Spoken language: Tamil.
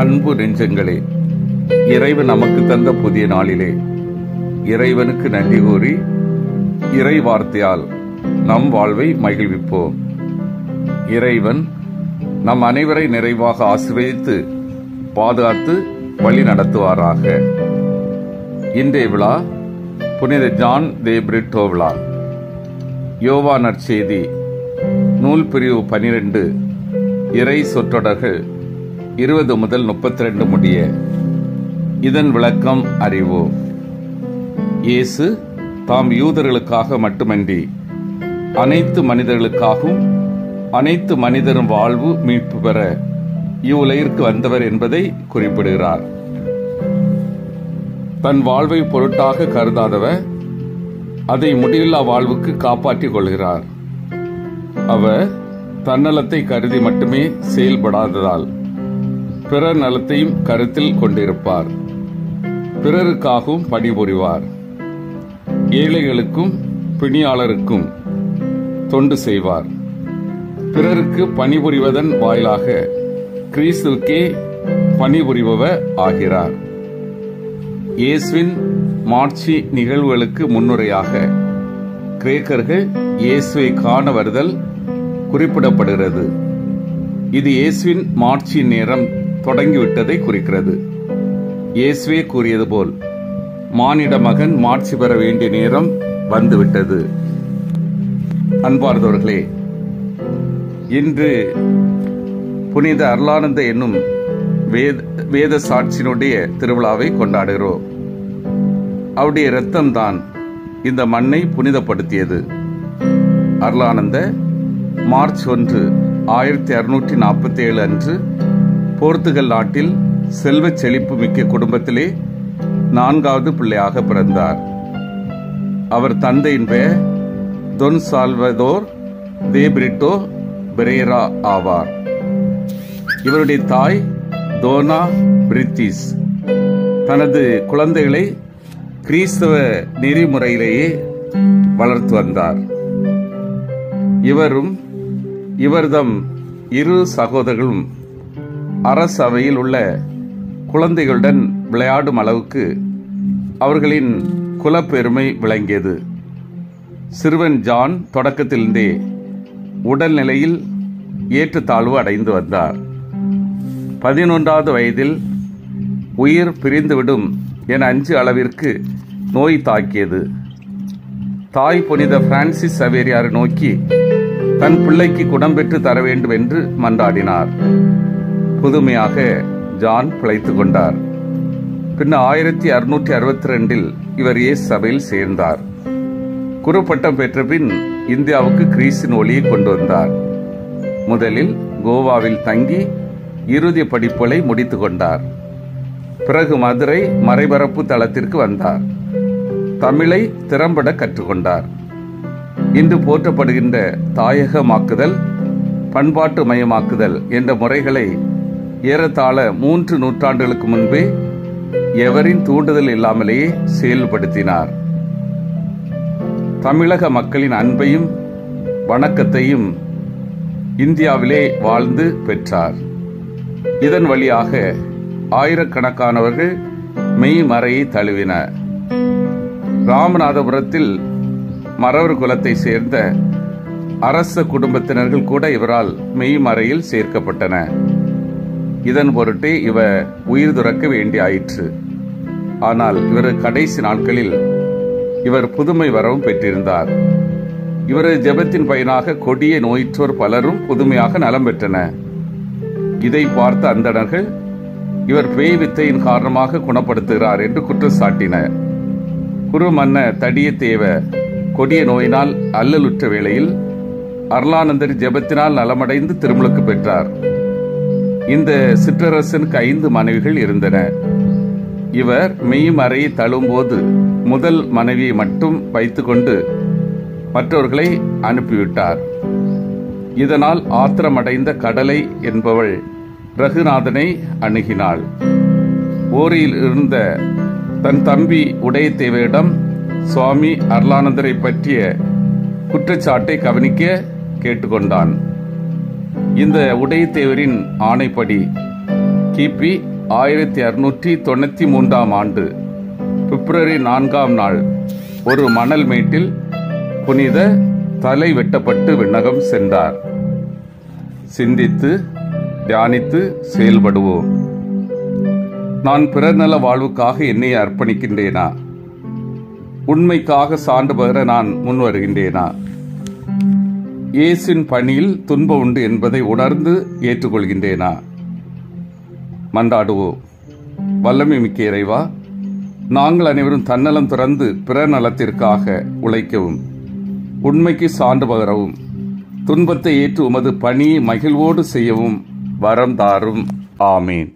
அன்பு நெஞ்சங்களே, இறைவன் நமக்கு தந்த புதிய நாளிலே இறைவனுக்கு நன்றி கூறி இறை வார்த்தையால் நம் வாழ்வை மகிழ்விப்போம். இறைவன் நம் அனைவரை நிறைவாக ஆசீர்வதித்து பாதுகாத்து வழி நடத்துவாராக. இன்றைய விழா புனித ஜான் தே பிரிட்டோ விழா. யோவான் நற்செய்தி நூல் பிரிவு 12 இறை சொற்றொடர்கள் 20 முதல் 32 முடிய. இதன் விளக்கம் அறிவோம். இயேசு தாம் யூதர்களுக்காக மட்டுமன்றி அனைத்து மனிதர்களுக்காகவும் அனைத்து மனிதரும் வாழ்வு மீட்பு பெற இவ்வுலகிற்கு வந்தவர் என்பதை குறிப்பிடுகிறார். தன் வாழ்வை பொருட்டாக கருதாதவர் அதை முடிவில்லா வாழ்வுக்கு காப்பாற்றிக் கொள்கிறார். அவர் தன்னலத்தை கருதி மட்டுமே செயல்படாததால் பிறர் நலத்தையும் கருத்தில் கொண்டிருப்பார். பிறருக்காகவும் பணிபுரிவார். ஏழைகளுக்கும் பிணியாளருக்கும் தொண்டு செய்வார். பிறருக்கு பணிபுரிவதன் வாயிலாக கிறிஸ்துவுக்கே பணிபுரிபவர் ஆகிறார். இயேசுவின் மாட்சி நிகழ்வுகளுக்கு முன்னுரையாக கிரேக்கர்கள் இயேசுவை காண வருதல் குறிப்பிடப்படுகிறது. இது இயேசுவின் மாட்சி நேரம் தொடங்கிவிட்டதை குறிக்கிறது. இயேசுவே கூறியது போல் மானிட மகன் மாட்சி பெற வேண்டிய நேரம் வந்துவிட்டது. அன்பார்ந்தவர்களே, இன்று புனித அருளானந்த என்னும் வேத சாட்சியினுடைய திருவிழாவை கொண்டாடுகிறோம். அவருடைய இரத்தம்தான் இந்த மண்ணை புனிதப்படுத்தியது. அருளானந்த மார்ச் 1, 1647 அன்று போர்த்துகல் நாட்டில் செல்வ செழிப்பு மிக்க குடும்பத்திலே 4வது பிள்ளையாக பிறந்தார். அவர் தந்தையின் பெயர் தொன் சால்வதோர் தே பிரிட்டோ பெரேரா ஆவார். இவருடைய தாய் தோனா பிரித்திஸ் தனது குழந்தைகளை கிறிஸ்தவ நெறிமுறையிலேயே வளர்த்து வந்தார். இவரும் இவர்தம் 2 சகோதரர்களும் அரசவையில் உள்ள குழந்தைகளுடன் விளையாடும் அளவுக்கு அவர்களின் குலப்பெருமை விளங்கியது. சிறுவன் ஜான் தொடக்கத்திலிருந்தே உடல்நிலையில் ஏற்றத்தாழ்வு அடைந்து வந்தார். 11வது வயதில் உயிர் பிரிந்துவிடும் என அஞ்சு அளவிற்கு நோய் தாக்கியது. தாய் புனித பிரான்சிஸ் சவேரியாரை நோக்கி தன் பிள்ளைக்கு குணம் பெற்று தர வேண்டும் என்று மன்றாடினார். புதுமையாக ஜான் பிழைத்துக் கொண்டார். பின்னர் 1662 இவர் இயேசு சபையில் சேர்ந்தார். குருப்பட்டம் பெற்ற பின் இந்தியாவுக்கு கிறிஸ்தின் ஒளியை கொண்டு வந்தார். முதலில் கோவாவில் தங்கி இறுதி படிப்புகளை முடித்துக் கொண்டார். பிறகு மதுரை மறைபரப்பு தளத்திற்கு வந்தார். தமிழை திறம்பட கற்றுக்கொண்டார். இன்று போற்றப்படுகின்ற தாயகமாக்குதல், பண்பாட்டு மயமாக்குதல் என்ற முறைகளை ஏறத்தாழ 3 நூற்றாண்டுகளுக்கு முன்பே எவரின் தூண்டுதல் இல்லாமலேயே செயல்படுத்தினார். தமிழக மக்களின் அன்பையும் வணக்கத்தையும் இந்தியாவிலே வாழ்ந்து பெற்றார். இதன் வழியாக ஆயிரக்கணக்கானவர்கள் மெய்மறையை தழுவினர். ராமநாதபுரத்தில் மறவர் குலத்தை சேர்ந்த அரச குடும்பத்தினர்கள் கூட இவரால் மெய்மறையில் சேர்க்கப்பட்டன. இதன் பொருட்டே இவர் உயிர் துறக்க வேண்டியாயிற்று. ஆனால் இவர் கடைசி நாட்களில் இவர் புதுமை வரவும் பெற்றிருந்தார். இவரது ஜெபத்தின் பயனாக கொடிய நோயுற்றோர் பலரும் புதுமையாக நலம் பெற்றனர். இதை பார்த்த அந்தணர்கள் இவர் பேய் வித்தையின் காரணமாக குணப்படுத்துகிறார் என்று குற்றம் சாட்டினர். குரு மன்ன தடியத்தேவ கொடிய நோயினால் அல்லலுற்ற வேளையில் அருளானந்தர் ஜெபத்தினால் நலமடைந்து திருமுழுக்கு பெற்றார். இந்த சிற்றரசனுக்கு 5 மனைவிகள் இருந்தனர். இவர் மெய்மறையை தழும்போது முதல் மனைவியை மட்டும் வைத்துக்கொண்டு மற்றவர்களை அனுப்பிவிட்டார். இதனால் ஆத்திரமடைந்த கடலை என்பவள் ரகுநாதனை அணுகினாள். ஓரியில் இருந்த தன் தம்பி உடையத்தேவரிடம் சுவாமி அருளானந்தரை பற்றிய குற்றச்சாட்டை கவனிக்க கேட்டுக்கொண்டான். இந்த உடையத்தேவரின் ஆணைப்படி கிபி 1693 ஆண்டு பிப்ரவரி 4ஆம் நாள் ஒரு மணல் மேட்டில் புனித தலை வெட்டப்பட்டு விண்ணகம் சென்றார். சிந்தித்து தியானித்து செயல்படுவோம். நான் பிறர்நல வாழ்வுக்காக என்னை அர்ப்பணிக்கின்றேனா? உண்மைக்காக சான்று பகர நான் முன் வருகின்றேனா? இயேசுவின் பணியில் துன்பம் உண்டு என்பதை உணர்ந்து ஏற்றுக்கொள்கின்றேனா? மன்றாடுவோம். வல்லமை மிக்க இறைவா, நாங்கள் அனைவரும் தன்னலம் துறந்து பிறர் நலத்திற்காக உழைக்கவும், உண்மைக்கு சான்று பகரவும், துன்பத்தை ஏற்று உமது பணியை மகிழ்வோடு செய்யவும் வரம் தாரும். ஆமீன்.